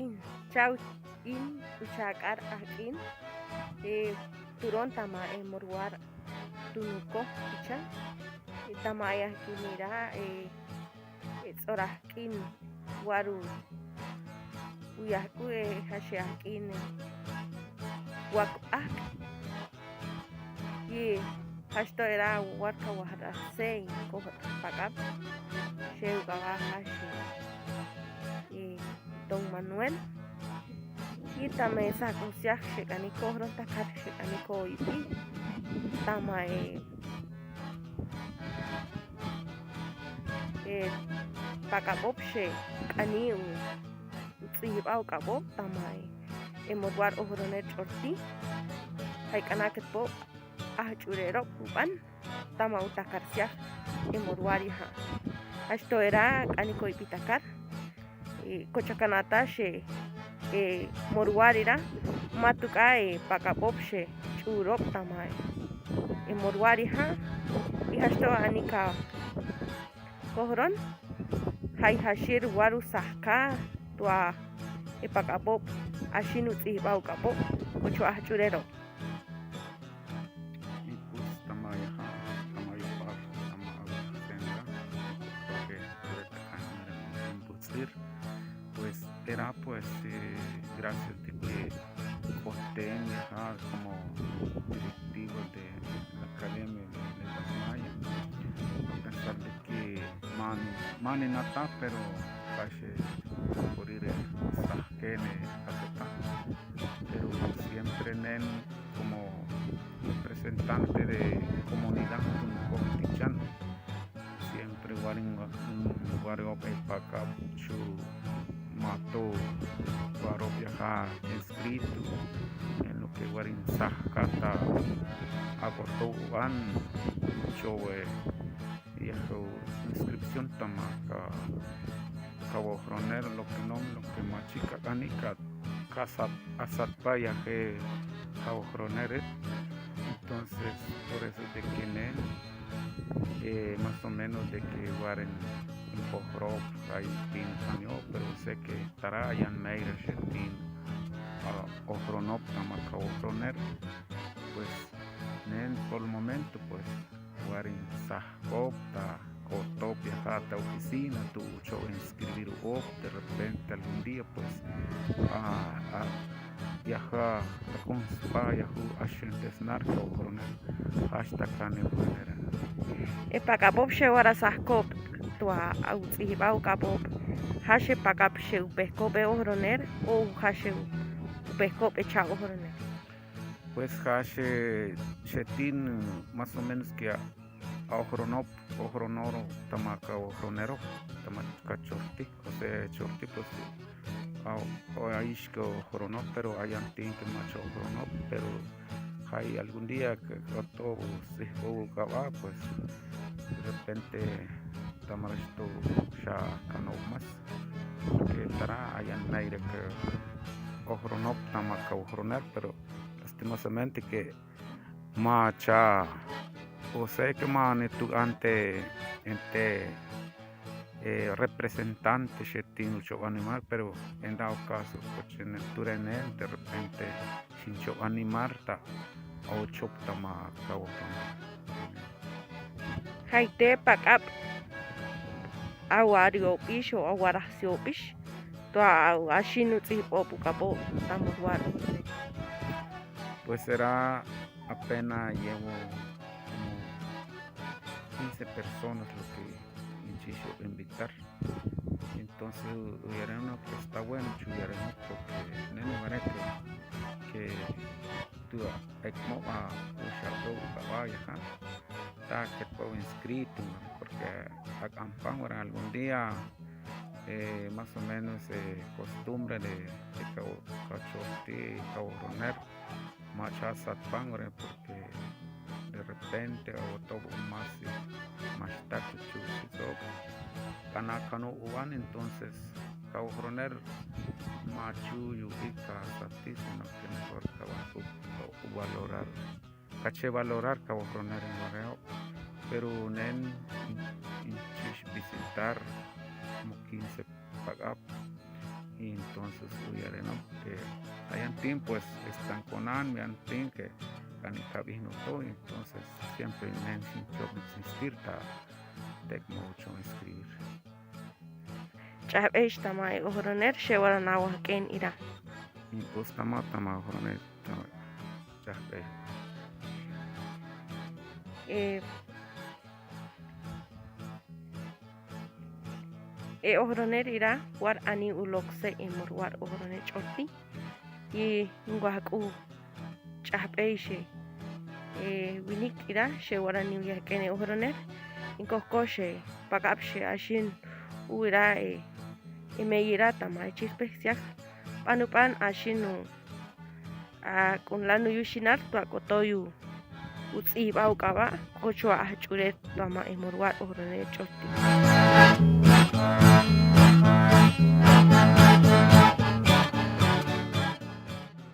in chau in uchakar akin turon tama morwar tunuko icha tama ya kinira tsorakin waru uyaku hashakin wakak y hashto era warka wahara sein ko pakap sheu gawahashi Don Manuel y también saco si shekani kohron takar shekani ko ipi tama pakabop she ani tsibaw kabop tama morwar ohronet chorti hay kanaket po ahchurero uban tama utakar siak morwari ha esto era ani ko ipitakar kochakanata she morwarira matuka pakapop she churop tama morwari ha y esto anika kohron hay hashir waru sahka tua pakapop ashinu tsibaw kapop kocho ahchurero Y pues tamayaha tamayupar tamayaha porque ahorita en Butzir pues era pues gracias de que Costen como directivo de la Academia de las Mayas a pesar de que man nata pero casi por ir a Kene pero siempre nen como representante de comunidad Tichan siempre wario paka chu mato waro viajar inscrito en lo que warin sahkata agotoan chowe y eso inscripción tamaka Cabo lo que no, lo que machica canica, casa asat vaya que Cabo entonces por eso de que más o menos de que waren un poco hay tin año, pero sé que estará allá en Meira Shetin a Ohronop tamaka Ohroner, pues por el momento pues waren sahkopta Cotopia, cada oficina, tu show inscribir de repente algún día pues a viajar a conspa yahu ashentes narco coronel hasta cane buenera pakapop she wara sahkop tua autzibau kapop hashe pakap she upeskop ohroner o hashe upeskop echa ohroner pues hashe shetin más o menos que a ohronoro tamaka ohronero tamaka chorti o sea chorti pues o aishko ohrono pero hay antin que macho ohrono pero hay algún día que todo se jugaba pues de repente tamaristo ya cano más porque estará allá en aire que ohrono tamaka ohroner pero lastimosamente que macha o sea que man tu ante representante shetin ucho animal pero en dado caso pues en el turenel de repente sin cho animar ta o chop tama kawo haite pakap awario pish o awaracio pish tua ashinu tsipopu kapo tamorwar pues será apenas llevo como 15 personas lo que insisto invitar entonces hubiera uno que está bueno chubiera porque no me que tú como a usarlo vaya está que todo inscrito porque a campán algún día más o menos costumbre de cachorti cabroner machas atpangre porque de repente o todo más taco chucho canacano uvan entonces cabroner machu yubica satisfacción que mejor trabajo valorar caché valorar cabroner en Guareo pero nen visitar como 15 pagar y entonces huyere, ¿no? Que ayantin pues están con me antin que canicabino todo, entonces siempre me insistir ta mucho escribir. Chahbesh tamay ohroner shewara nawaken ira. Y pues tama jorone chahbe. Ohroner ira war ani ulokse emor war ohroner chorti. Y ngwaku chahbeishe. Winik ira shewara niwyaken ohroner. Inkokoshe pakapshe ashin uira meira tamay chispesiak. Panupan ashinu kun lanu yushinar to akotoyu utsi baukaba kocho ahchure tama emor war ohroner chorti.